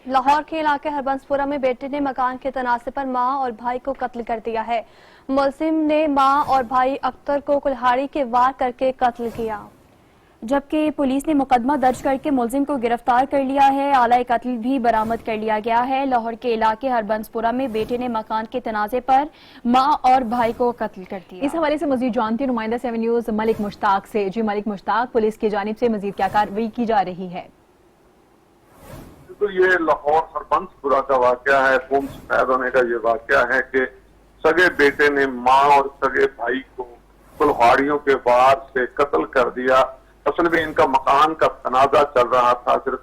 लाहौर के इलाके हरबंसपुरा में बेटे ने मकान के तनाज़े पर मां और भाई को कत्ल कर दिया है। मुलजिम ने मां और भाई अख्तर को कुल्हाड़ी के वार करके कत्ल किया, जबकि पुलिस ने मुकदमा दर्ज करके मुलजिम को गिरफ्तार कर लिया है। आला कत्ल भी बरामद कर लिया गया है। लाहौर के इलाके हरबंसपुरा में बेटे ने मकान के तनाज़े पर मां और भाई को कत्ल कर दिया। इस हवाले से मजीद जानती हैं नुमाइंदा 7 न्यूज़ मलिक मुश्ताक से। जी मलिक मुश्ताक, पुलिस की जानिब से मजीद क्या कार्रवाई की जा रही है? तो ये लाहौर हरबंसपुरा का वाकया है। खून सफेद होने का ये वाकया है कि सगे बेटे ने मां और सगे भाई को कुल्हाड़ियों के वार से कत्ल कर दिया। असल में इनका मकान का तनाजा चल रहा था। सिर्फ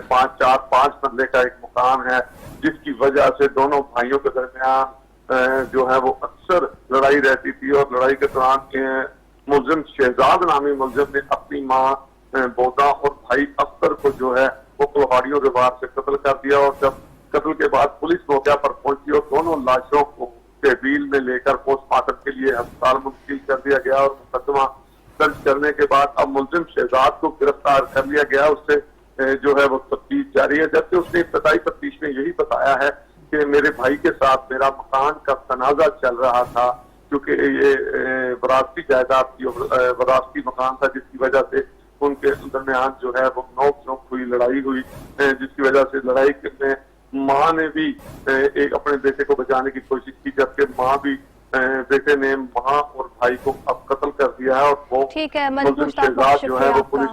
5 मरले का एक मकान है, जिसकी वजह से दोनों भाइयों के दरमियान जो है वो अक्सर लड़ाई रहती थी। और लड़ाई के दौरान मुलजिम शहजाद नामी मुलजिम ने अपनी मां बोदा और भाई अख्तर को जो है वो कुल्हाड़ियों के वार से कत्ल कर दिया। और जब कत्ल के बाद पुलिस मौके पर पहुंची और दोनों लाशों को तहवील में लेकर पोस्टमार्टम के लिए अस्पताल मुंतकिल कर दिया गया। और मुकदमा दर्ज करने के बाद अब मुलजिम शहजाद को गिरफ्तार कर लिया गया। उससे जो है वो तफ्तीश जारी है, जबकि उसने इब्तदाई तफ्तीश में यही बताया है कि मेरे भाई के साथ मेरा मकान का तनाजा चल रहा था, क्योंकि ये वरासती जायदाद थी और वरासती मकान था, जिसकी वजह से उनके दरमियान जो है वो नोक झोंक हुई, लड़ाई हुई, जिसकी वजह से लड़ाई में मां ने भी एक अपने बेटे को बचाने की कोशिश की, जबकि मां भी बेटे ने मां और भाई को अब कत्ल कर दिया है। और वो ठीक है, मुलजिम शहजाद जो है वो पुलिस